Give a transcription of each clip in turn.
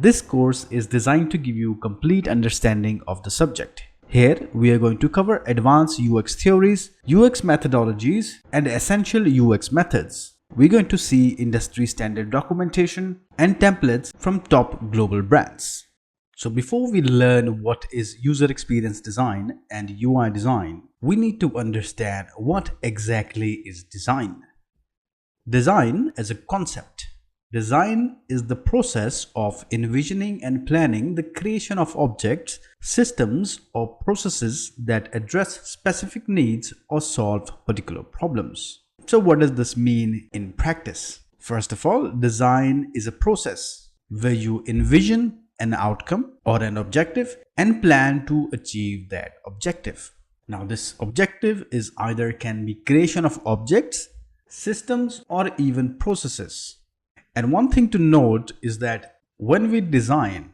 This course is designed to give you complete understanding of the subject. Here, we are going to cover advanced UX theories, UX methodologies, and essential UX methods. We're going to see industry standard documentation and templates from top global brands. So before we learn what is user experience design and UI design, we need to understand what exactly is design. Design as a concept. Design is the process of envisioning and planning the creation of objects, systems, or processes that address specific needs or solve particular problems. So what does this mean in practice? First of all, design is a process where you envision an outcome or an objective and plan to achieve that objective. Now, this objective is either can be creation of objects, systems, or even processes. And one thing to note is that when we design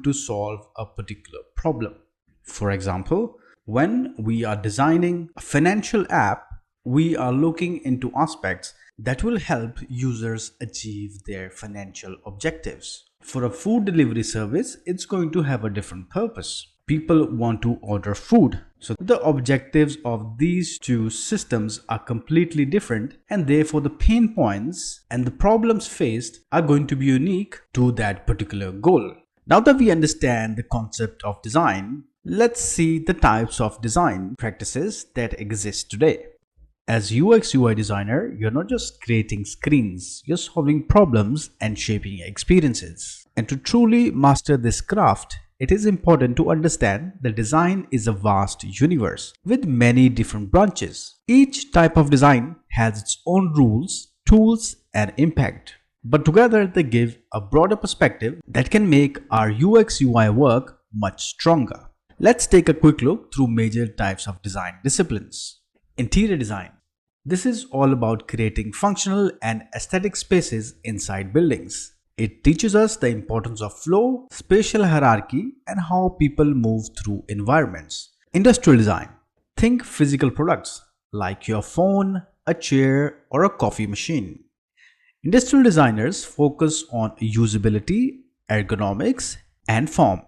to solve a particular problem. For example, when we are designing a financial app, we are looking into aspects that will help users achieve their financial objectives. For a food delivery service, it's going to have a different purpose. People want to order food. So the objectives of these two systems are completely different, and therefore the pain points and the problems faced are going to be unique to that particular goal. Now that we understand the concept of design, let's see the types of design practices that exist today. As UX UI designer, you're not just creating screens, you're solving problems and shaping experiences. And to truly master this craft, it is important to understand that design is a vast universe with many different branches. Each type of design has its own rules, tools, and impact. But together they give a broader perspective that can make our UX UI work much stronger. Let's take a quick look through major types of design disciplines. Interior design. This is all about creating functional and aesthetic spaces inside buildings. It teaches us the importance of flow, spatial hierarchy, and how people move through environments. Industrial design. Think physical products like your phone, a chair, or a coffee machine. Industrial designers focus on usability, ergonomics, and form.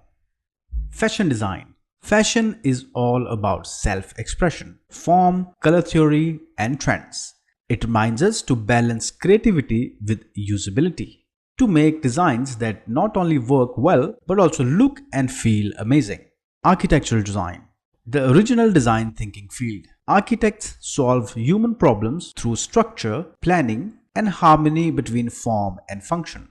Fashion design. Fashion is all about self-expression, form, color theory, and trends. It reminds us to balance creativity with usability, to make designs that not only work well but also look and feel amazing. Architectural design. The original design thinking field. Architects solve human problems through structure, planning, and harmony between form and function.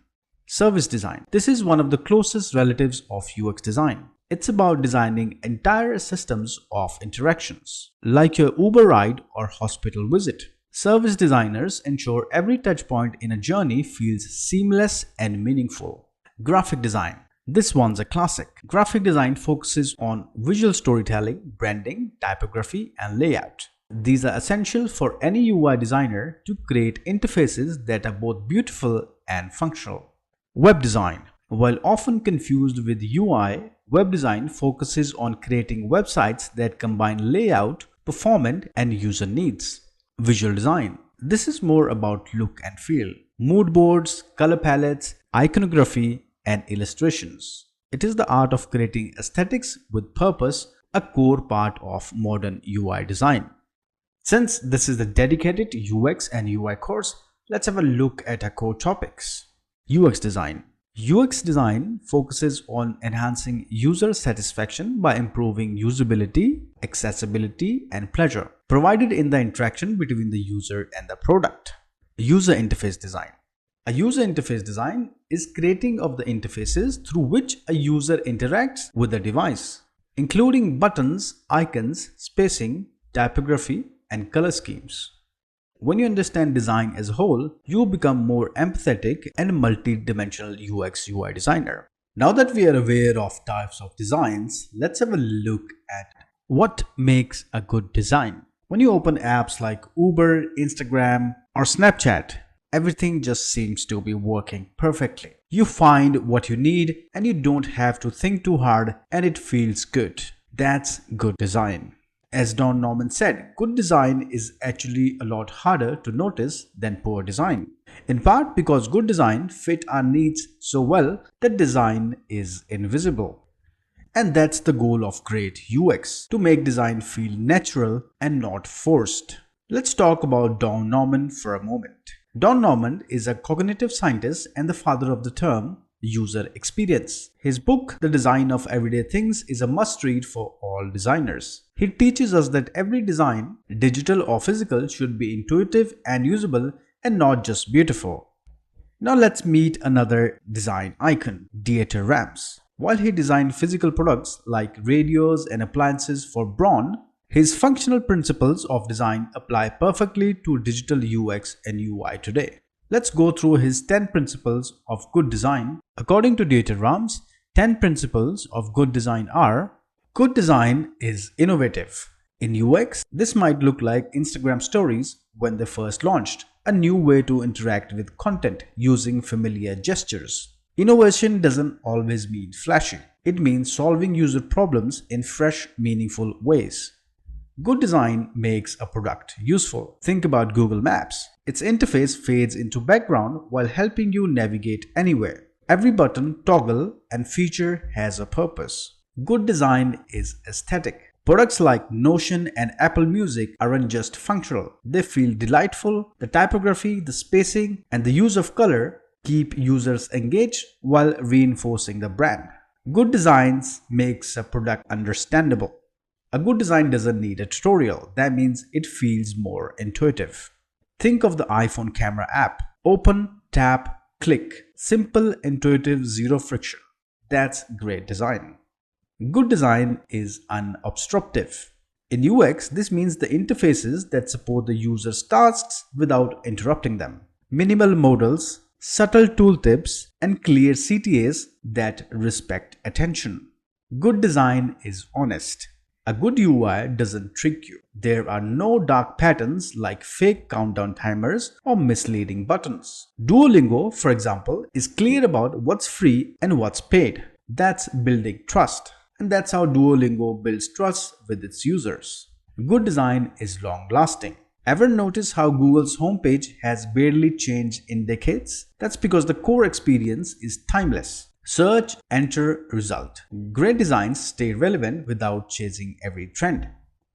Service design. This is one of the closest relatives of UX design. It's about designing entire systems of interactions, like your Uber ride or hospital visit. Service designers ensure every touchpoint in a journey feels seamless and meaningful. Graphic design. This one's a classic. Graphic design focuses on visual storytelling, branding, typography, and layout. These are essential for any UI designer to create interfaces that are both beautiful and functional. Web design. While often confused with UI, web design focuses on creating websites that combine layout, performance, and user needs. Visual design. This is more about look and feel, mood boards, color palettes, iconography, and illustrations. It is the art of creating aesthetics with purpose, a core part of modern UI design. Since this is a dedicated UX and UI course, let's have a look at our core topics. UX design. UX design focuses on enhancing user satisfaction by improving usability, accessibility, and pleasure, provided in the interaction between the user and the product. User interface design. A user interface design is creating of the interfaces through which a user interacts with the device, including buttons, icons, spacing, typography, and color schemes. When you understand design as a whole, you become more empathetic and multi-dimensional UX UI designer. Now that we are aware of types of designs, let's have a look at what makes a good design. When you open apps like Uber, Instagram, or Snapchat, everything just seems to be working perfectly. You find what you need and you don't have to think too hard and it feels good. That's good design. As Don Norman said, good design is actually a lot harder to notice than poor design. In part because good design fit our needs so well that design is invisible. And that's the goal of great UX, to make design feel natural and not forced. Let's talk about Don Norman for a moment. Don Norman is a cognitive scientist and the father of the term user experience. His book, The Design of Everyday Things, is a must-read for all designers. He teaches us that every design, digital or physical, should be intuitive and usable and not just beautiful. Now let's meet another design icon, Dieter Rams. While he designed physical products like radios and appliances for Braun, his functional principles of design apply perfectly to digital UX and UI today. Let's go through his 10 principles of good design. According to Dieter Rams, 10 principles of good design are: good design is innovative. In UX, this might look like Instagram stories when they first launched, a new way to interact with content using familiar gestures. Innovation doesn't always mean flashy. It means solving user problems in fresh, meaningful ways. Good design makes a product useful. Think about Google Maps. Its interface fades into background while helping you navigate anywhere. Every button, toggle, and feature has a purpose. Good design is aesthetic. Products like Notion and Apple Music aren't just functional. They feel delightful. The typography, the spacing, and the use of color keep users engaged while reinforcing the brand. Good designs makes a product understandable. A good design doesn't need a tutorial. That means it feels more intuitive. Think of the iPhone camera app. Open, tap, click. Simple, intuitive, zero friction. That's great design. Good design is unobstructive. In UX, this means the interfaces that support the user's tasks without interrupting them. Minimal modals, subtle tooltips, and clear CTAs that respect attention. Good design is honest. A good UI doesn't trick you. There are no dark patterns like fake countdown timers or misleading buttons. Duolingo, for example, is clear about what's free and what's paid. That's building trust. And that's how Duolingo builds trust with its users. Good design is long-lasting. Ever notice how Google's homepage has barely changed in decades? That's because the core experience is timeless. Search, enter, result. Great designs stay relevant without chasing every trend.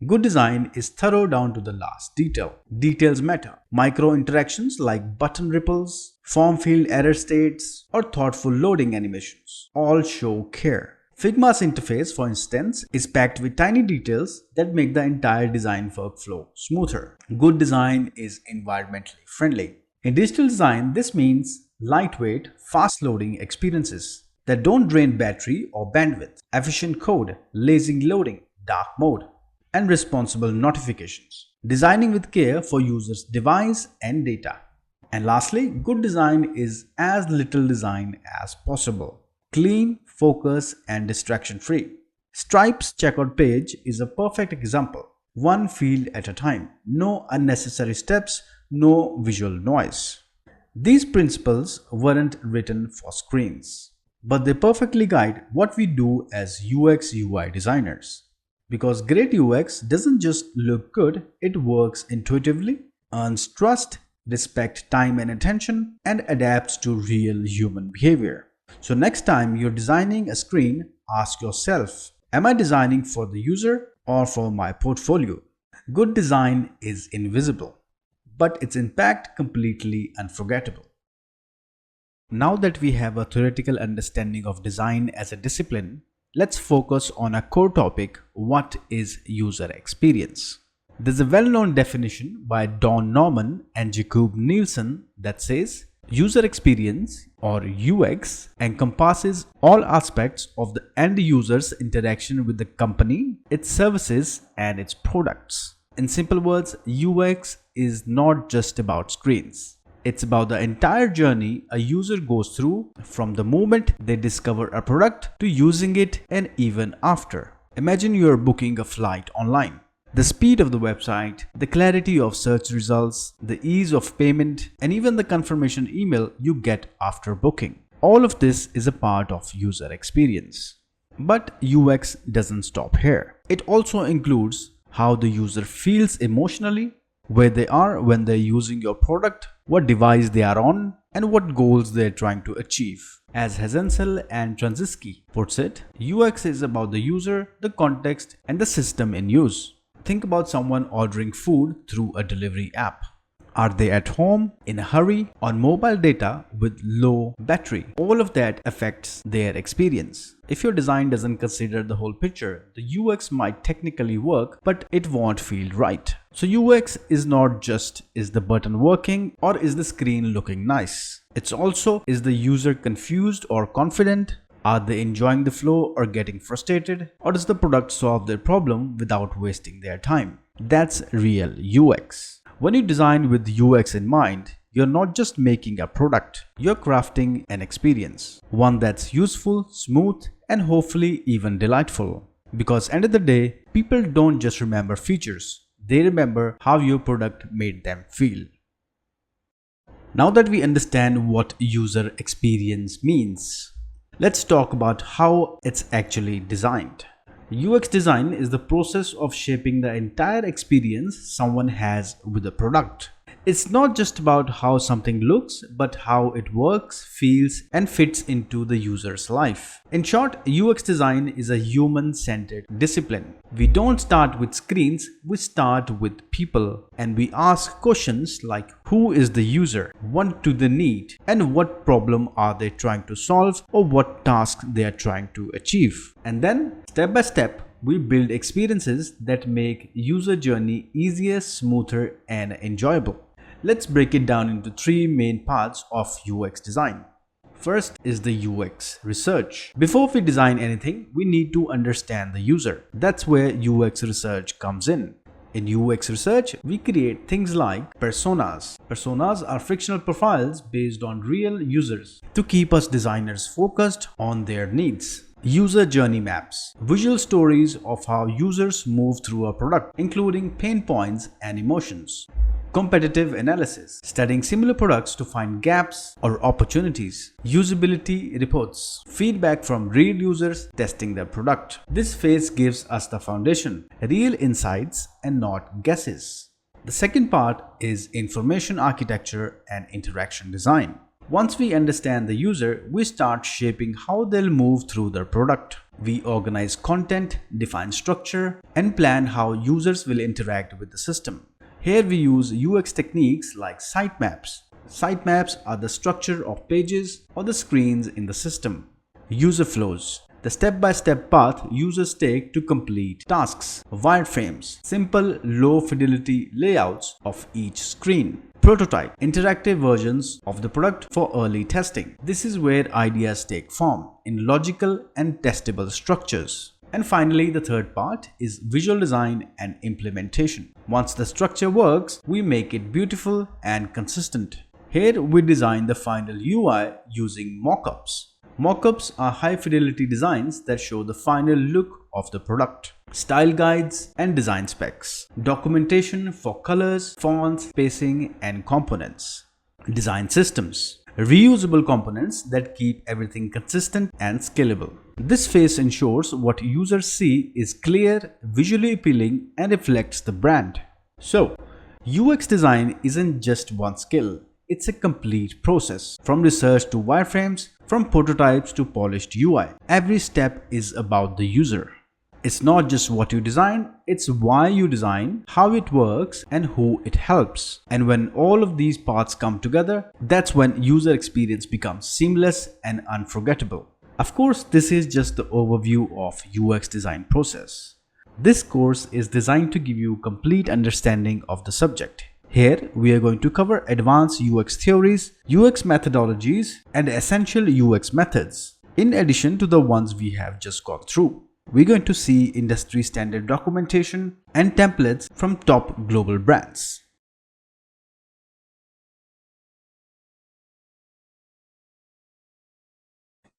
Good design is thorough down to the last detail. Details matter. Micro interactions like button ripples, form field error states, or thoughtful loading animations all show care. Figma's interface, for instance, is packed with tiny details that make the entire design workflow smoother. Good design is environmentally friendly. In digital design, this means lightweight, fast-loading experiences that don't drain battery or bandwidth, efficient code, lazy loading, dark mode, and responsible notifications. Designing with care for users' device and data. And lastly, good design is as little design as possible. Clean, focus, and distraction-free. Stripe's checkout page is a perfect example. One field at a time. No unnecessary steps, no visual noise. These principles weren't written for screens, but they perfectly guide what we do as UX UI designers. Because great UX doesn't just look good, it works intuitively, earns trust, respects time and attention, and adapts to real human behavior. So next time you're designing a screen, ask yourself, am I designing for the user or for my portfolio? Good design is invisible, but its impact completely unforgettable. Now that we have a theoretical understanding of design as a discipline, let's focus on a core topic: what is user experience? There's a well-known definition by Don Norman and Jacob Nielsen that says, user experience or UX encompasses all aspects of the end user's interaction with the company, its services, and its products. In simple words, UX is not just about screens. It's about the entire journey a user goes through from the moment they discover a product to using it and even after. Imagine you're booking a flight online. The speed of the website, the clarity of search results, the ease of payment, and even the confirmation email you get after booking. All of this is a part of user experience. But UX doesn't stop here. It also includes how the user feels emotionally, where they are when they're using your product, what device they are on, and what goals they're trying to achieve. As Hazansel and Transiski puts it, UX is about the user, the context, and the system in use. Think about someone ordering food through a delivery app. Are they at home, in a hurry, on mobile data with low battery? All of that affects their experience. If your design doesn't consider the whole picture, the UX might technically work, but it won't feel right. So UX is not just is the button working or is the screen looking nice. It's also, is the user confused or confident? Are they enjoying the flow or getting frustrated? Or does the product solve their problem without wasting their time? That's real UX. When you design with UX in mind, you're not just making a product, you're crafting an experience. One that's useful, smooth, and hopefully even delightful. Because end of the day, people don't just remember features, they remember how your product made them feel. Now that we understand what user experience means, let's talk about how it's actually designed. UX design is the process of shaping the entire experience someone has with a product. It's not just about how something looks, but how it works, feels, and fits into the user's life. In short, UX design is a human-centered discipline. We don't start with screens, we start with people, and we ask questions like who is the user, what do they need, and what problem are they trying to solve, or what task they are trying to achieve. And then, step by step, we build experiences that make user journey easier, smoother, and enjoyable. Let's break it down into three main parts of UX design. First is the UX research. Before we design anything, we need to understand the user. That's where UX research comes in. In UX research, we create things like personas. Personas are fictional profiles based on real users to keep us designers focused on their needs. User journey maps, visual stories of how users move through a product, including pain points and emotions. Competitive analysis, studying similar products to find gaps or opportunities. Usability reports, feedback from real users testing their product. This phase gives us the foundation, real insights and not guesses. The second part is information architecture and interaction design. Once we understand the user, we start shaping how they'll move through their product. We organize content, define structure, and plan how users will interact with the system. Here we use UX techniques like sitemaps. Sitemaps are the structure of pages or the screens in the system. User flows, the step-by-step path users take to complete tasks. Wireframes, simple low-fidelity layouts of each screen. Prototype, interactive versions of the product for early testing. This is where ideas take form in logical and testable structures. And finally, the third part is visual design and implementation. Once the structure works, we make it beautiful and consistent. Here we design the final UI using mockups. Mockups are high-fidelity designs that show the final look of the product. Style guides and design specs. Documentation for colors, fonts, spacing, and components. Design systems. Reusable components that keep everything consistent and scalable. This phase ensures what users see is clear, visually appealing, and reflects the brand. So, UX design isn't just one skill, it's a complete process. From research to wireframes, from prototypes to polished UI. Every step is about the user. It's not just what you design, it's why you design, how it works, and who it helps. And when all of these parts come together, that's when user experience becomes seamless and unforgettable. Of course, this is just the overview of UX design process. This course is designed to give you complete understanding of the subject. Here, we are going to cover advanced UX theories, UX methodologies, and essential UX methods, in addition to the ones we have just gone through. We're going to see industry standard documentation and templates from top global brands.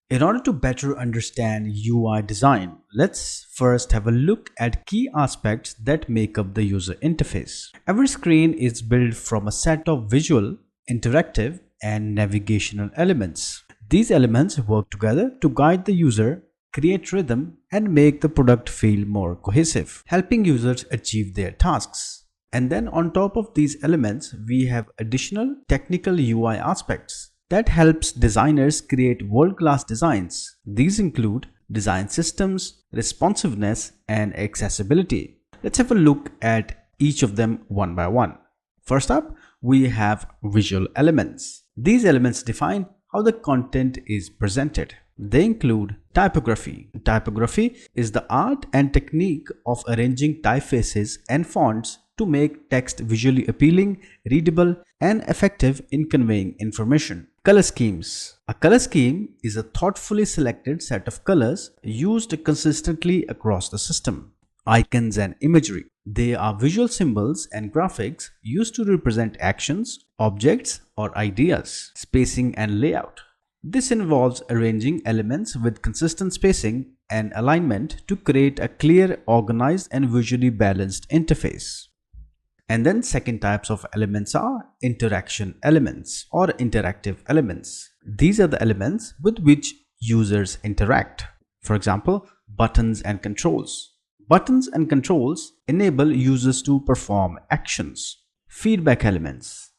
In order to better understand UI design, let's first have a look at key aspects that make up the user interface. Every screen is built from a set of visual, interactive, and navigational elements. These elements work together to guide the user create rhythm, and make the product feel more cohesive, helping users achieve their tasks. And then on top of these elements, we have additional technical UI aspects that helps designers create world-class designs. These include design systems, responsiveness, and accessibility. Let's have a look at each of them one by one. First up, we have visual elements. These elements define how the content is presented. They include typography. Typography is the art and technique of arranging typefaces and fonts to make text visually appealing, readable, and effective in conveying information. Color schemes. A color scheme is a thoughtfully selected set of colors used consistently across the system. Icons and imagery. They are visual symbols and graphics used to represent actions, objects, or ideas. Spacing and layout. This involves arranging elements with consistent spacing and alignment to create a clear, organized, and visually balanced interface. And then second types of elements are interaction elements or interactive elements. These are the elements with which users interact. For example, buttons and controls. Buttons and controls enable users to perform actions. Feedback elements.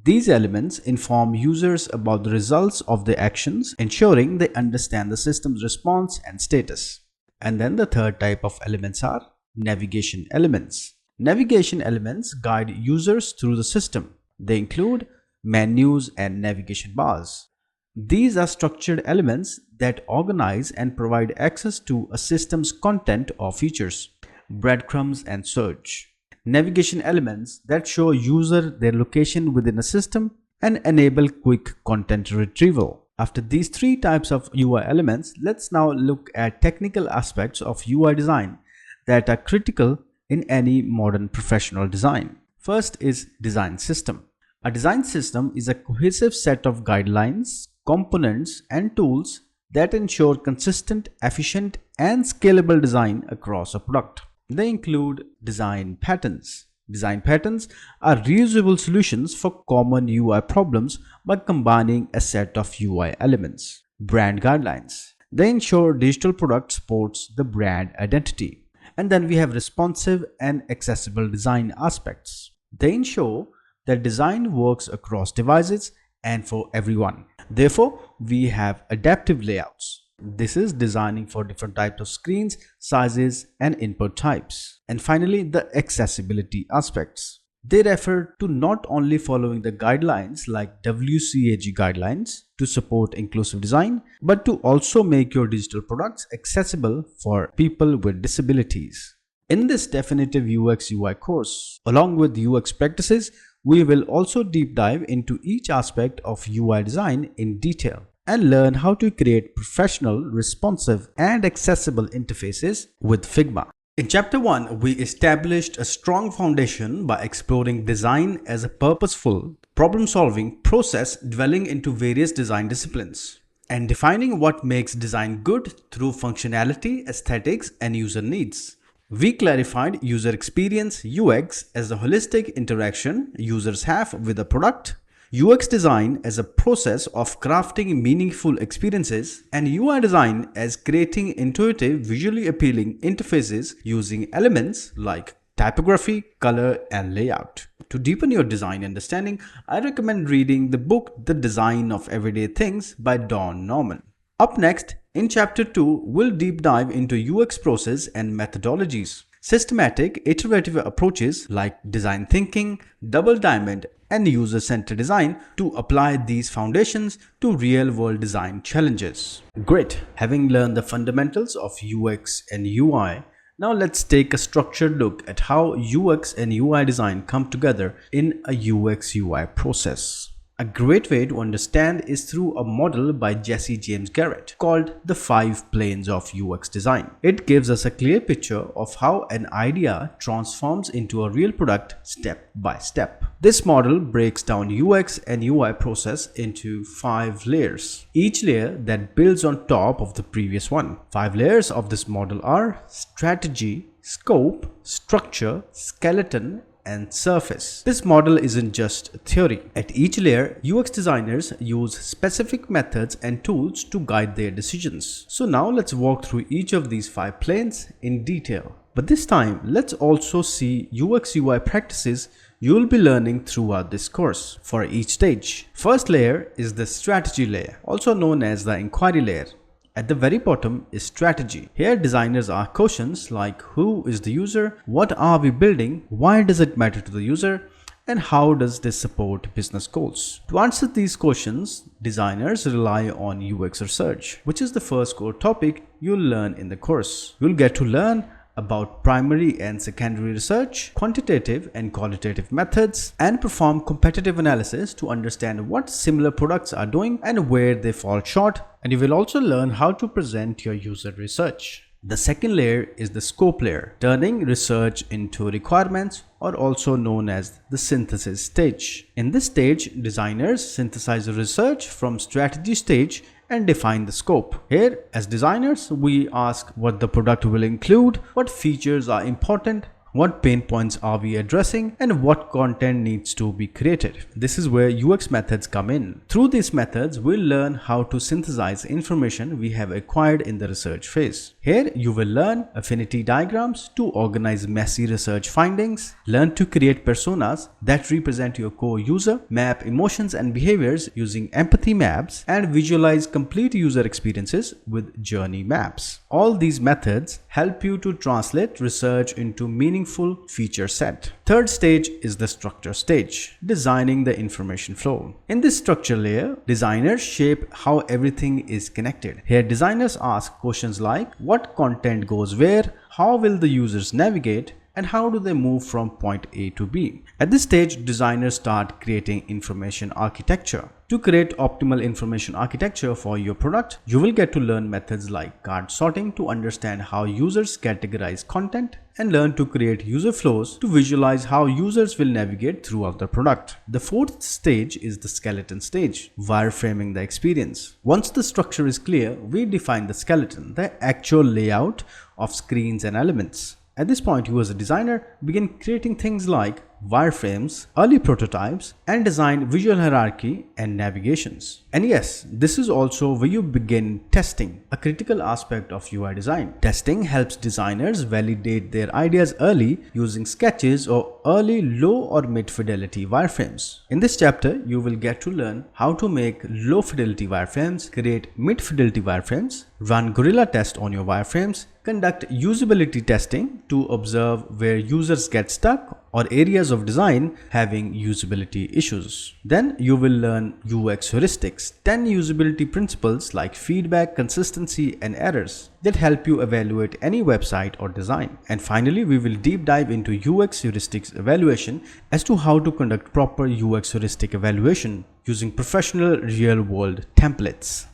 These elements inform users about the results of their actions, ensuring they understand the system's response and status. And then the third type of elements are navigation elements. Navigation elements guide users through the system. They include menus and navigation bars. These are structured elements that organize and provide access to a system's content or features. Breadcrumbs and search. Navigation elements that show user their location within a system and enable quick content retrieval. After these three types of UI elements, let's now look at technical aspects of UI design that are critical in any modern professional design. First is design system. A design system is a cohesive set of guidelines, components, and tools that ensure consistent, efficient, and scalable design across a product. They include design patterns. Design patterns are reusable solutions for common UI problems by combining a set of UI elements. Brand guidelines. They ensure digital product supports the brand identity. And then we have responsive and accessible design aspects. They ensure that design works across devices and for everyone. Therefore, we have adaptive layouts. This is designing for different types of screens, sizes, and input types. And finally, the accessibility aspects. They refer to not only following the guidelines like WCAG guidelines to support inclusive design, but to also make your digital products accessible for people with disabilities. In this definitive UX UI course, along with UX practices, we will also deep dive into each aspect of UI design in detail and learn how to create professional, responsive, and accessible interfaces with Figma. In Chapter 1, we established a strong foundation by exploring design as a purposeful, problem-solving process dwelling into various design disciplines and defining what makes design good through functionality, aesthetics, and user needs. We clarified user experience (UX) as the holistic interaction users have with a product, UX design as a process of crafting meaningful experiences, and UI design as creating intuitive, visually appealing interfaces using elements like typography, color, and layout. To deepen your design understanding, I recommend reading the book The Design of Everyday Things by Don Norman. Up next, in Chapter 2, we'll deep dive into UX process and methodologies. Systematic, iterative approaches like design thinking, double diamond, and user-centered design to apply these foundations to real-world design challenges. Great! Having learned the fundamentals of UX and UI, now let's take a structured look at how UX and UI design come together in a UX-UI process. A great way to understand is through a model by Jesse James Garrett called the 5 planes of UX design. It gives us a clear picture of how an idea transforms into a real product step by step. This model breaks down UX and UI process into 5 layers, each layer that builds on top of the previous one. 5 layers of this model are strategy, scope, structure, skeleton, and surface. This model isn't just theory. At each layer, UX designers use specific methods and tools to guide their decisions. So now let's walk through each of these 5 planes in detail. But this time, let's also see UX UI practices you'll be learning throughout this course for each stage. First layer is the strategy layer, also known as the inquiry layer. At the very bottom is strategy. Here designers ask questions like who is the user, what are we building, why does it matter to the user, and how does this support business goals? To answer these questions, designers rely on UX research, which is the first core topic you'll learn in the course. You'll get to learn about primary and secondary research, quantitative and qualitative methods, and perform competitive analysis to understand what similar products are doing and where they fall short. And you will also learn how to present your user research. The second layer is the scope layer, turning research into requirements, or also known as the synthesis stage. In this stage, designers synthesize research from strategy stage and define the scope. Here, as designers, we ask what the product will include, what features are important, what pain points are we addressing, and what content needs to be created. This is where UX methods come in. Through these methods, we'll learn how to synthesize information we have acquired in the research phase. Here, you will learn affinity diagrams to organize messy research findings, learn to create personas that represent your core user, map emotions and behaviors using empathy maps, and visualize complete user experiences with journey maps. All these methods help you to translate research into meaningful feature set. Third stage is the structure stage, designing the information flow. In this structure layer, designers shape how everything is connected. Here, designers ask questions like what content goes where, how will the users navigate, and how do they move from point A to B. At this stage, designers start creating information architecture. To create optimal information architecture for your product, you will get to learn methods like card sorting to understand how users categorize content, and learn to create user flows to visualize how users will navigate throughout the product. The fourth stage is the skeleton stage, wireframing the experience. Once the structure is clear, we define the skeleton, the actual layout of screens and elements. At this point, you as a designer begin creating things like wireframes, early prototypes, and design visual hierarchy and navigations. And yes, this is also where you begin testing, a critical aspect of UI design. Testing helps designers validate their ideas early using sketches or early low or mid fidelity wireframes. In this chapter, you will get to learn how to make low fidelity wireframes, create mid fidelity wireframes, run guerrilla tests on your wireframes, conduct usability testing to observe where users get stuck or areas of design having usability issues. Then you will learn UX heuristics, 10 usability principles like feedback, consistency, and errors that help you evaluate any website or design. And finally, we will deep dive into UX heuristics evaluation as to how to conduct proper UX heuristic evaluation using professional real-world templates.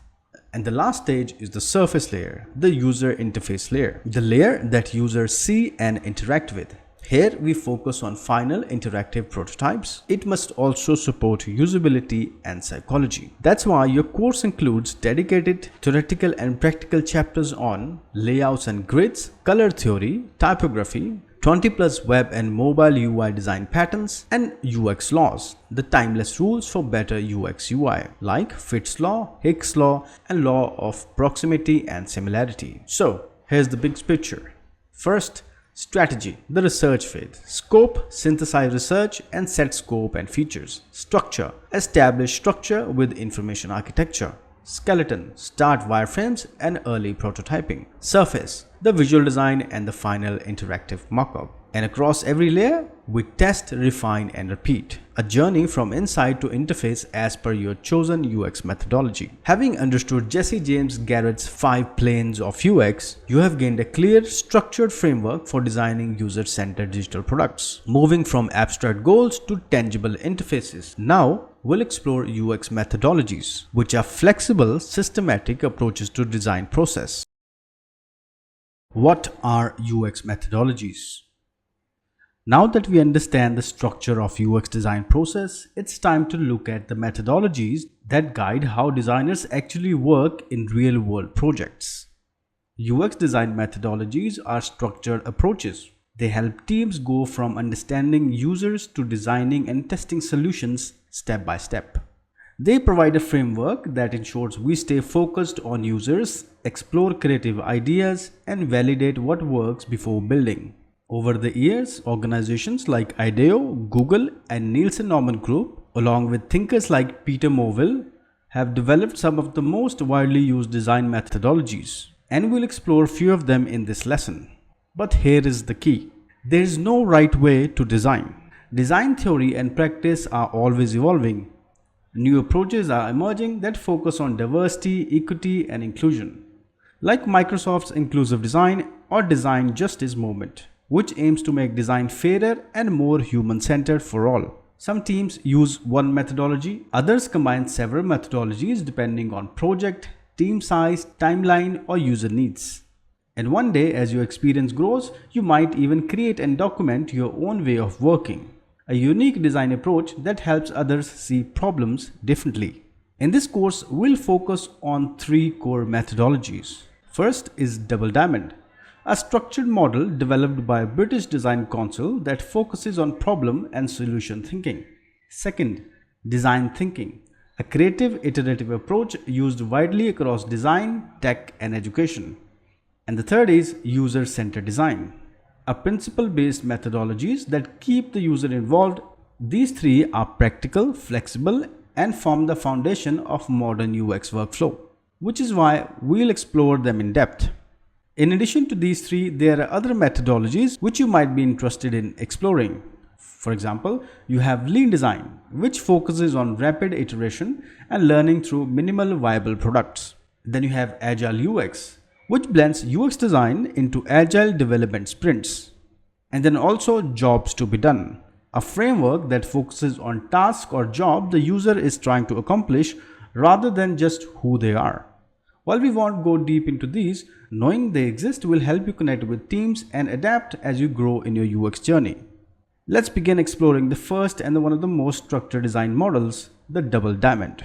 And the last stage is the surface layer, the user interface layer, the layer that users see and interact with. Here we focus on final interactive prototypes. It must also support usability and psychology. That's why your course includes dedicated theoretical and practical chapters on layouts and grids, color theory, typography, 20+ web and mobile UI design patterns, and UX laws, the timeless rules for better UX UI, like Fitts law, Hicks law, and law of proximity and similarity. So here's the big picture. First, strategy, the research phase. Scope, synthesize research and set scope and features. Structure, establish structure with information architecture. Skeleton, start wireframes and early prototyping. Surface, the visual design and the final interactive mockup. And across every layer, we test, refine and repeat. A journey from insight to interface as per your chosen UX methodology. Having understood Jesse James Garrett's 5 planes of UX, you have gained a clear, structured framework for designing user-centered digital products. Moving from abstract goals to tangible interfaces. Now, we'll explore UX methodologies, which are flexible, systematic approaches to design process. What are UX methodologies? Now that we understand the structure of UX design process, it's time to look at the methodologies that guide how designers actually work in real-world projects. UX design methodologies are structured approaches They help teams go from understanding users to designing and testing solutions step by step. They provide a framework that ensures we stay focused on users, explore creative ideas, and validate what works before building. Over the years, organizations like IDEO, Google, and Nielsen Norman Group, along with thinkers like Peter Morville, have developed some of the most widely used design methodologies, and we'll explore a few of them in this lesson. But here is the key. There is no right way to design. Design theory and practice are always evolving. New approaches are emerging that focus on diversity, equity, and inclusion, like Microsoft's inclusive design or design justice movement, which aims to make design fairer and more human-centered for all. Some teams use one methodology, others combine several methodologies depending on project, team size, timeline, or user needs. And one day, as your experience grows, you might even create and document your own way of working, a unique design approach that helps others see problems differently. In this course, we'll focus on 3 core methodologies. First is Double Diamond, a structured model developed by a British design council that focuses on problem and solution thinking. Second, Design Thinking, a creative iterative approach used widely across design, tech, and education. And the third is User-Centered Design, a principle-based methodologies that keep the user involved. These 3 are practical, flexible, and form the foundation of modern UX workflow, which is why we'll explore them in depth. In addition to these 3, there are other methodologies which you might be interested in exploring. For example, you have Lean Design, which focuses on rapid iteration and learning through minimal viable products. Then you have Agile UX, which blends UX design into agile development sprints. And then also Jobs to be Done, a framework that focuses on task or job the user is trying to accomplish rather than just who they are. While we won't go deep into these, knowing they exist will help you connect with teams and adapt as you grow in your UX journey. Let's begin exploring the first and one of the most structured design models, the Double Diamond.